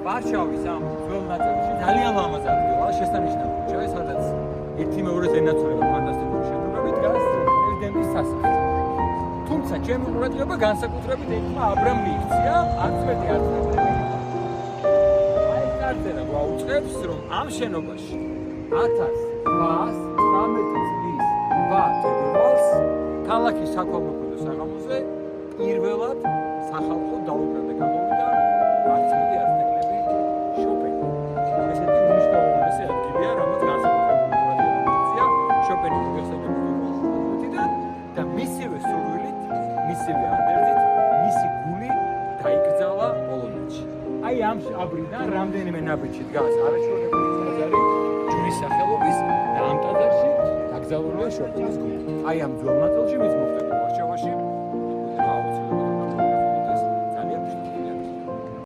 ვარშავის ამ ძველ ნაწილში ძალიან ლამაზ ადგილაა შესანიშნავი. ჩვენ სადაც ერთი მეორეს ენაცვლება ფანტასტიკური შენობებით დგას პრეზიდენტის სასახლე. თუმცა ჩემი ყურადღება განსაკუთრებით ეხება აბრამ მიიქცია არცმეტი არცმეტი. აი წარწერა გვაუწყებს, რომ ამ შენობაში 1813 წლის 8 თებერვალს ქალაქის საქველმოქმედო საღამოზე პირველად სახალხო დაუბრუნდა გამოვიდა არცმეტი არცმეტლები შოპენი. ესეთი უმნიშვნელოვანესი ადგილია, რამაც განსაკუთრებული ყურადღება მიიქცია შოპენის გასაგებიდან და მისივე სურვილით, მისივე ანდერძით, მისი გული დაიკრძალა პოლონეთში. აი ამ აბრიდან რამდენიმე ნაბიჯი დგას არაჩვეულებრივი ტაძარი ჯვრის სახელობის და ამ ტაძარში დაკრძალულია შოპენის გული. აი ამ ძველ ნაწილში მის მოხდები ვარშავაში